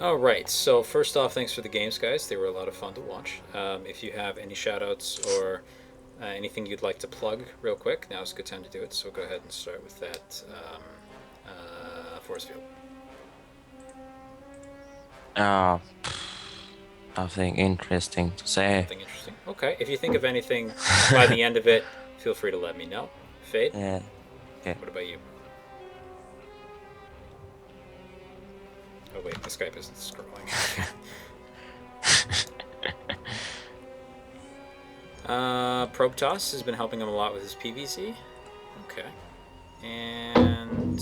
All right. So first off, thanks for the games, guys. They were a lot of fun to watch. If you have any shoutouts or anything you'd like to plug, real quick, now's a good time to do it. So go ahead and start with that. Force Field. Uh, Nothing interesting to say. Nothing interesting. Okay. If you think of anything by the end of it, feel free to let me know. Fade. Yeah, okay. What about you? Oh wait, the Skype isn't scrolling. Protoss has been helping him a lot with his PVC. Okay. And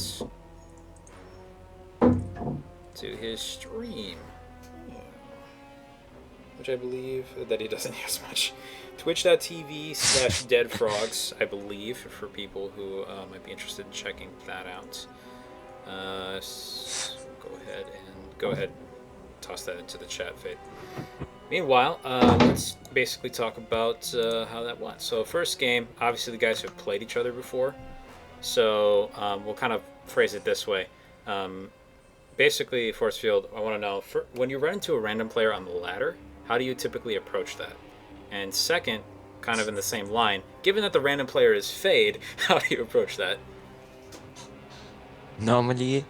to his stream, which I believe that he doesn't use much. Twitch.tv/deadfrogs, I believe, for people who might be interested in checking that out. Go ahead and toss that into the chat, Fade. Meanwhile, let's basically talk about how that went. So, first game, obviously the guys have played each other before, so we'll kind of phrase it this way. Basically, Force Field, I want to know, when you run into a random player on the ladder, how do you typically approach that? And second, kind of in the same line, given that the random player is Fade, how do you approach that? Normally,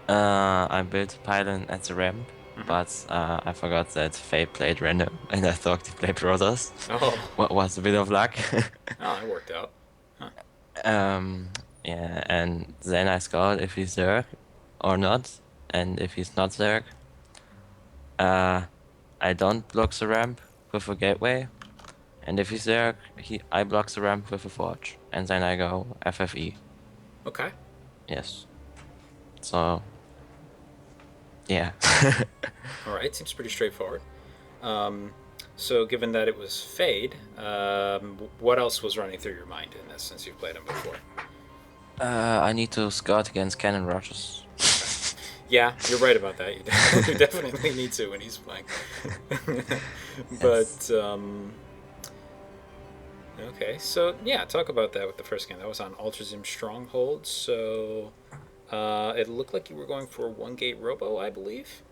I built Pylon at the ramp, Mm-hmm. but I forgot that Faye played random, and I thought he played Brothers. Oh, What was a bit of luck. oh, it worked out. Huh. Um, yeah, and then I scout if he's Zerg or not, and if he's not Zerg, uh, I don't block the ramp with a gateway, and if he's Zerg, I block the ramp with a forge, and then I go FFE. Okay. Yes. So, yeah. All right. Seems pretty straightforward. Um, so, given that it was Fade, what else was running through your mind in this since you've played him before? I need to scout against cannon rushes. Okay. Yeah, you're right about that. You definitely need to when he's playing. Yes. But okay, so yeah, talk about that with the first game. That was on Ultrazim Stronghold. So it looked like you were going for one gate robo, I believe.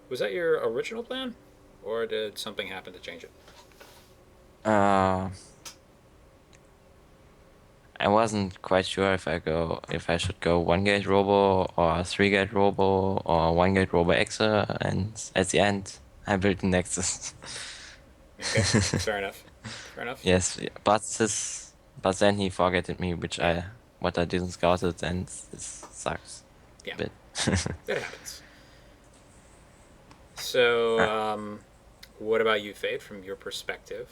Was that your original plan, or did something happen to change it? Uh, I wasn't quite sure if I should go one gate robo or three gate robo or one gate robo exa, and at the end I built the Nexus. Okay, fair enough. Fair enough. Yes, but then he forgetted me, Yeah, what I didn't scout it, and this sucks a yeah, bit. that happens. So, Uh, what about you, Fade, from your perspective?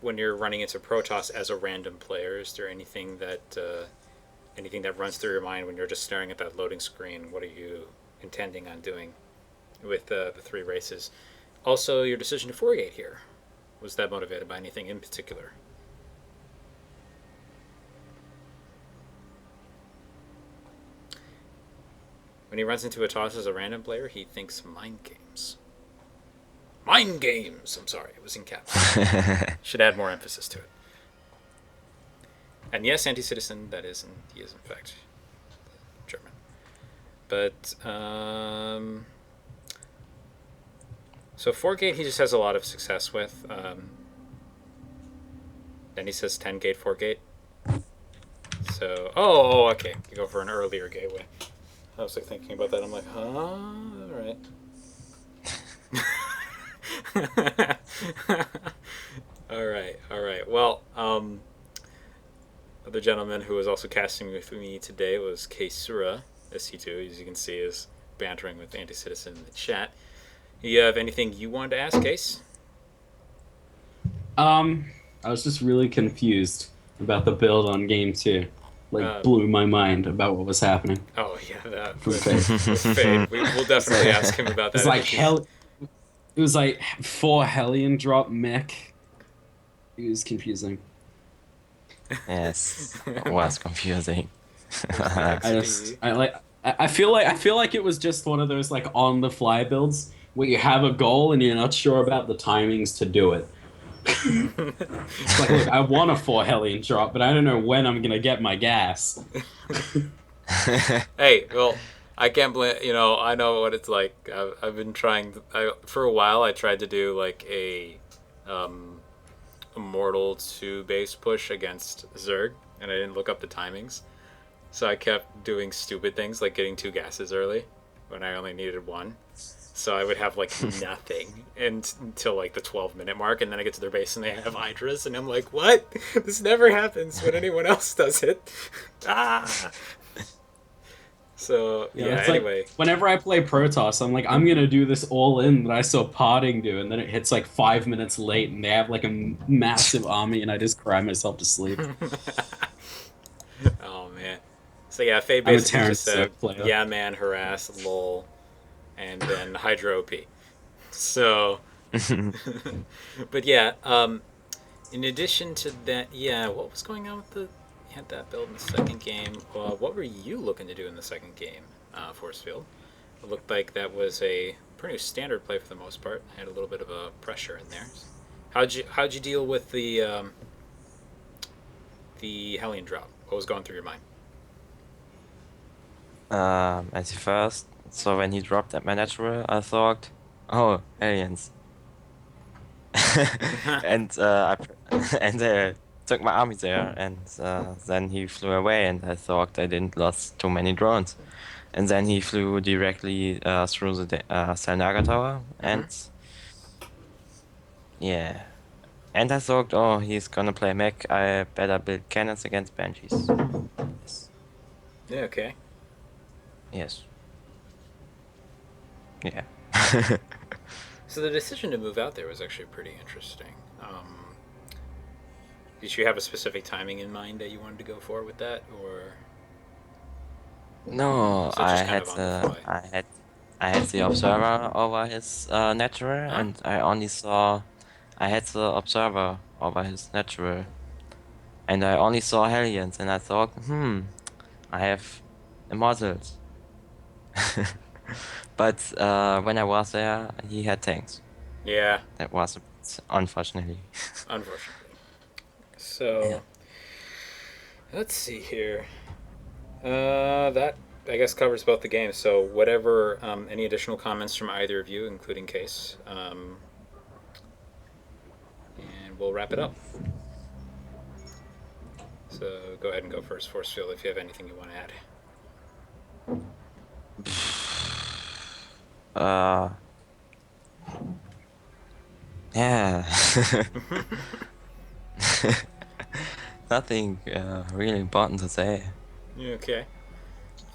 When you're running into Protoss as a random player, is there anything that runs through your mind when you're just staring at that loading screen? What are you intending on doing with the three races? Also, your decision to forgate here, was that motivated by anything in particular? When he runs into a toss as a random player, he thinks mind games. Mind games! I'm sorry, it was in caps. Should add more emphasis to it. And yes, anti-citizen. He is in fact German. But so 4 gate he just has a lot of success with. Then he says 10 gate 4 gate. So okay, you go for an earlier gateway. I was like thinking about that. I'm like, huh, all right. All right. Well, other gentleman who was also casting with me today was Keisura, SC2, as you can see, is bantering with Anti-Citizen in the chat. You have anything you wanted to ask, Case? Um, I was just really confused about the build on game two. Like, Uh, blew my mind about what was happening oh, yeah, that from Faye. with Fade. We'll definitely ask him about It's that. I like think he's. hell. It was like four Hellion drop mech. It was confusing. yes, was confusing. There's the I XP. just, I like, I feel like it was just one of those like on the fly builds where you have a goal and you're not sure about the timings to do it. It's like, look, I want a four Hellion drop, but I don't know when I'm gonna get my gas. Hey, well, I can't blame. I know what it's like. I've been trying. For a while, I tried to do like um, Immortal 2 base push against Zerg, and I didn't look up the timings. So I kept doing stupid things like getting 2 gases early when I only needed 1. So I would have like nothing until like the 12-minute mark, and then I get to their base and they have Hydras, and I'm like, what? This never happens when anyone else does it. Ah! So, yeah, it's like anyway. whenever I play Protoss, I'm like, I'm gonna do this all in that I saw Parting do, and then it hits like 5 minutes late, and they have like a massive army, and I just cry myself to sleep. Oh, man. So, yeah, Faye I'm a basically Terran just said, Zerg player. yeah, man, harass, lol, and then Hydra OP. So, but yeah, in addition to that, yeah, what was going on with the. You had that build in the second game. What were you looking to do in the second game, Forcefield? It looked like that was a pretty standard play for the most part. Had a little bit of a pressure in there. How'd you deal with the Hellion drop? What was going through your mind? At first, so when he dropped at my natural, I thought, oh, aliens. and and took my army there, and then he flew away, and I thought I didn't lost too many drones. And then he flew directly through the Salnaga Tower, Mm-hmm. and yeah. And I thought, oh, he's gonna play mech. I better build cannons against banshees. Yes. Yeah. Okay. Yes. Yeah. So the decision to move out there was actually pretty interesting. Did you have a specific timing in mind that you wanted to go for with that, or No, was it just kind of on the fly? I had the observer over his natural, Huh? and I had the observer over his natural, and I only saw Hellions, and I thought, I have immortals. But when I was there, he had tanks. Yeah. That was a bit unfortunately. Unfortunately. Yeah. So let's see here. That I guess covers both the games. So whatever, any additional comments from either of you, including Case, and we'll wrap it up. So go ahead and go first, Forcefield, if you have anything you want to add. Uh, yeah. Nothing really important to say. Okay.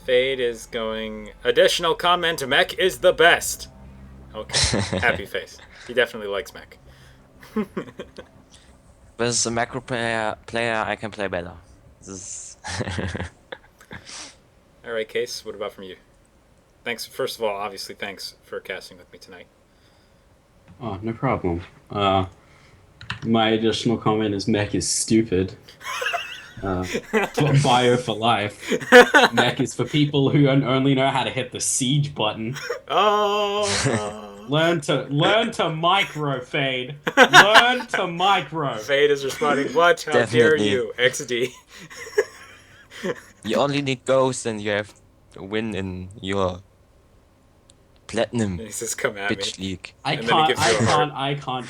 Fade is going. Additional comment: Mech is the best. Okay. Happy face. He definitely likes Mech. With a macro player, I can play better. This All right, Case. What about from you? Thanks. First of all, obviously, thanks for casting with me tonight. Oh, no problem. My additional comment is mech is stupid. Bio for life. Mech is for people who only know how to hit the siege button. Oh. Learn to micro fade. Learn to micro. Fade is responding. What? How dare definitely. you, XD? You only need ghosts, and you have to win in your platinum He says, "Come at me," bitch league. and then he gives you a heart.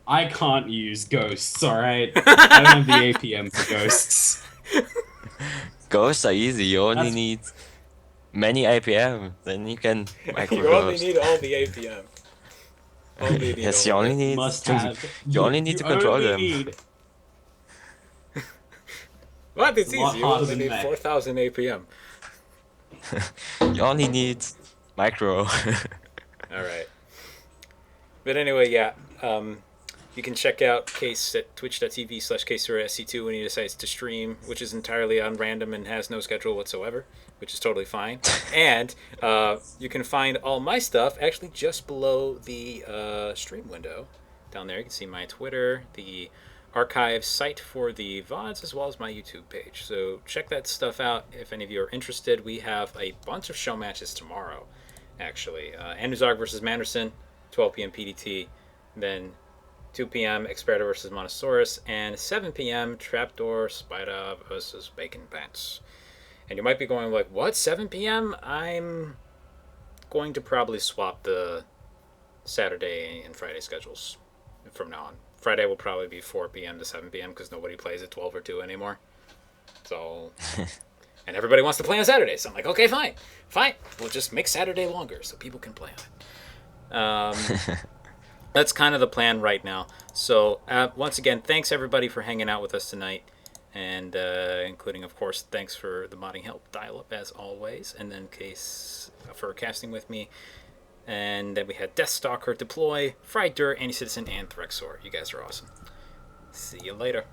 I can't use ghosts. All right, I don't have the APM for ghosts. Ghosts are easy. You only That's need many APM, then you can micro You only ghost. need all the APM. Only need Yes, all you of only it. need must to. have. You only need to control only them. need What? It's a lot easy. You harder only than need mech. 4,000 APM. You only need micro. All right. But anyway, yeah. You can check out Case at twitch.tv/CaseSC2 when he decides to stream, which is entirely on random and has no schedule whatsoever, which is totally fine. And you can find all my stuff actually just below the stream window. Down there, you can see my Twitter, the archive site for the VODs, as well as my YouTube page. So check that stuff out if any of you are interested. We have a bunch of show matches tomorrow, actually. Anuzarg versus Manderson, 12 p.m. PDT. Then 2 p.m. Experta versus Monosaurus, and 7 p.m. Trapdoor Spider versus Bacon Pants. And you might be going like, what, 7 p.m.? I'm going to probably swap the Saturday and Friday schedules from now on. Friday will probably be 4 p.m. to 7 p.m. because nobody plays at 12 or 2 anymore. So, and everybody wants to play on Saturday. So I'm like, okay, fine. We'll just make Saturday longer so people can play on it. That's kind of the plan right now. So once again, thanks everybody for hanging out with us tonight. And including, of course, thanks for the modding help dial-up as always. And then Case for casting with me. And then we had Deathstalker, Deploy, Fried Dirt, Anti-Citizen, and Threxor. You guys are awesome. See you later.